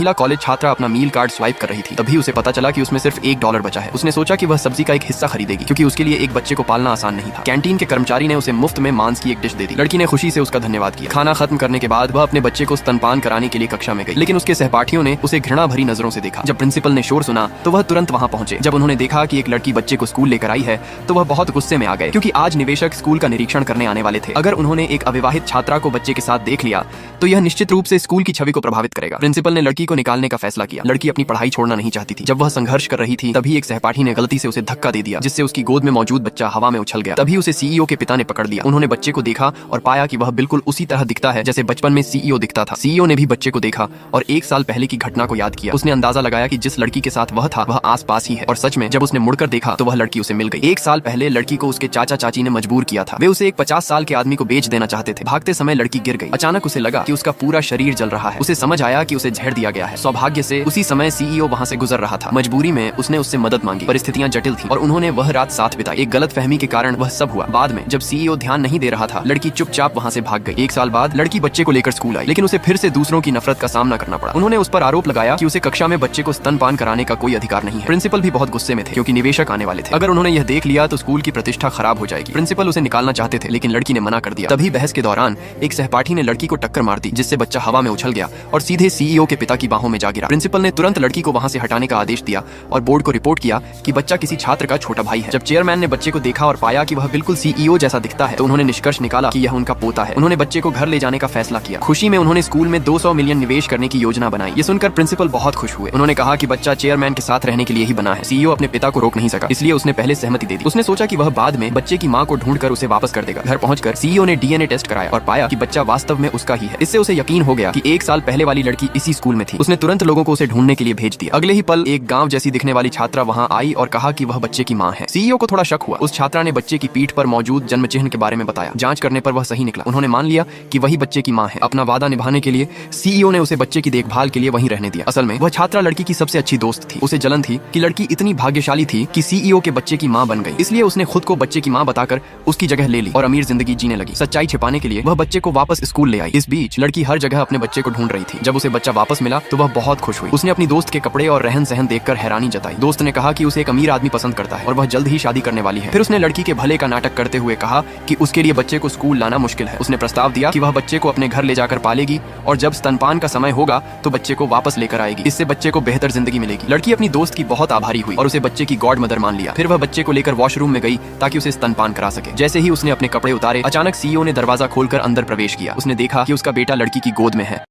महिला कॉलेज छात्रा अपना मील कार्ड स्वाइप कर रही थी, तभी उसे पता चला कि उसमें सिर्फ $1 बचा है। उसने सोचा कि वह सब्जी का एक हिस्सा खरीदेगी, क्योंकि उसके लिए एक बच्चे को पालना आसान नहीं था। कैंटीन के कर्मचारी ने उसे मुफ्त में मांस की एक डिश दे दी। लड़की ने खुशी से उसका धन्यवाद किया। खाना खत्म करने के बाद वह अपने बच्चे को स्तनपान कराने के लिए कक्षा में गई, लेकिन उसके सहपाठियों ने उसे घृणा भरी नजरों से देखा। जब प्रिंसिपल ने शोर सुना तो वह तुरंत वहां पहुंचे। जब उन्होंने देखा कि एक लड़की बच्चे को स्कूल लेकर आई है तो वह बहुत गुस्से में आ गए, क्योंकि आज निवेशक स्कूल का निरीक्षण करने आने वाले थे। अगर उन्होंने एक अविवाहित छात्रा को बच्चे के साथ देख लिया तो यह निश्चित रूप से स्कूल की छवि को प्रभावित करेगा। प्रिंसिपल ने लड़की को निकालने का फैसला किया। लड़की अपनी पढ़ाई छोड़ना नहीं चाहती थी। जब वह संघर्ष कर रही थी तभी एक सहपाठी ने गलती से उसे धक्का दे दिया, जिससे उसकी गोद में मौजूद बच्चा हवा में उछल गया। तभी उसे सीईओ के पिता ने पकड़ लिया। उन्होंने बच्चे को देखा और पाया कि वह बिल्कुल उसी तरह दिखता है जैसे बचपन में सीईओ दिखता था। सीईओ ने भी बच्चे को देखा और 1 साल पहले की घटना को याद किया। उसने अंदाजा लगाया कि जिस लड़की के साथ वह था वह आस-पास ही है, और सच में जब उसने मुड़कर देखा तो वह लड़की उसे मिल गई। 1 साल पहले लड़की को उसके चाचा चाची ने मजबूर किया था। वे उसे एक 50 साल के आदमी को बेच देना चाहते थे। भागते समय लड़की गिर गई। अचानक उसे लगा कि उसका पूरा शरीर जल रहा है। उसे समझ आया कि उसे झेड़ दिया गया है। सौभाग्य से उसी समय सीईओ वहां से गुजर रहा था। मजबूरी में उसने उससे मदद मांगी। परिस्थितियां जटिल थी और उन्होंने वह रात साथ बिताई। एक गलतफहमी के कारण वह सब हुआ। बाद में जब सीईओ ध्यान नहीं दे रहा था, लड़की चुपचाप वहां से भाग गई। 1 साल बाद लड़की बच्चे को लेकर स्कूल आई, लेकिन उसे फिर से दूसरों की नफरत का सामना करना पड़ा। उन्होंने उस पर आरोप लगाया कि उसे कक्षा में बच्चे को स्तनपान कराने का कोई अधिकार नहीं है। प्रिंसिपल भी बहुत गुस्से में थे, क्योंकि निवेशक आने वाले थे। अगर उन्होंने यह देख लिया तो स्कूल की प्रतिष्ठा खराब हो जाएगी। प्रिंसिपल उसे निकालना चाहते थे, लेकिन लड़की ने मना कर दिया। तभी बहस के दौरान एक सहपाठी ने लड़की को टक्कर मार दी, जिससे बच्चा हवा में उछल गया और सीधे सीईओ के पिता की बाहों में जा गिरा। प्रिंसिपल ने तुरंत लड़की को वहां से हटाने का आदेश दिया और बोर्ड को रिपोर्ट किया कि बच्चा किसी छात्र का छोटा भाई है। जब चेयरमैन ने बच्चे को देखा और पाया कि वह बिल्कुल सीईओ जैसा दिखता है, तो उन्होंने निष्कर्ष निकाला कि यह उनका पोता है। उन्होंने बच्चे को घर ले जाने का फैसला किया। खुशी में उन्होंने स्कूल में 200 मिलियन निवेश करने की योजना बनाई। ये सुनकर प्रिंसिपल बहुत खुश हुए। उन्होंने कहा कि बच्चा चेयरमैन के साथ रहने के लिए ही बना है। सीईओ अपने पिता को रोक नहीं सका, इसलिए उसने पहले सहमति दे दी। उसने सोचा कि वह बाद में बच्चे की मां को ढूंढकर उसे वापस कर देगा। घर पहुंचकर सीईओ ने डीएनए टेस्ट कराया और पाया कि बच्चा वास्तव में उसका ही है। इससे उसे यकीन हो गया कि 1 साल पहले वाली लड़की इसी स्कूल में थी। उसने तुरंत लोगों को उसे ढूंढने के लिए भेज दिया। अगले ही पल एक गांव जैसी दिखने वाली छात्रा वहां आई और कहा कि वह बच्चे की मां है। सीईओ को थोड़ा शक हुआ। उस छात्रा ने बच्चे की पीठ पर मौजूद जन्म चिन्ह के बारे में बताया। जांच करने पर वह सही निकला। उन्होंने मान लिया कि वही बच्चे की मां है। अपना वादा निभाने के लिए सीईओ ने उसे बच्चे की देखभाल के लिए वहीं रहने दिया। असल में वह छात्रा लड़की की सबसे अच्छी दोस्त थी। उसे जलन थी कि लड़की इतनी भाग्यशाली थी कि सीईओ के बच्चे की मां बन गई। इसलिए उसने खुद को बच्चे की मां बताकर उसकी जगह ले ली और अमीर जिंदगी जीने लगी। सच्चाई छिपाने के लिए वह बच्चे को वापस स्कूल ले आई। इस बीच लड़की हर जगह अपने बच्चे को ढूंढ रही थी। जब उसे बच्चा वापस मिला तो वह बहुत खुश हुई। उसने अपनी दोस्त के कपड़े और रहन सहन देखकर हैरानी जताई। दोस्त ने कहा कि उसे एक अमीर आदमी पसंद करता है और वह जल्द ही शादी करने वाली है। फिर उसने लड़की के भले का नाटक करते हुए कहा कि उसके लिए बच्चे को स्कूल लाना मुश्किल है। उसने प्रस्ताव दिया कि वह बच्चे को अपने घर ले जाकर पालेगी और जब स्तनपान का समय होगा तो बच्चे को वापस लेकर आएगी। इससे बच्चे को बेहतर जिंदगी मिलेगी। लड़की अपनी दोस्त की बहुत आभारी हुई और उसे बच्चे की गॉड मदर मान लिया। फिर वह बच्चे को लेकर वॉशरूम में गई ताकि उसे स्तनपान करा सके। जैसे ही उसने अपने कपड़े उतारे, अचानक सीईओ ने दरवाजा खोलकर अंदर प्रवेश किया। उसने देखा कि उसका बेटा लड़की की गोद में है।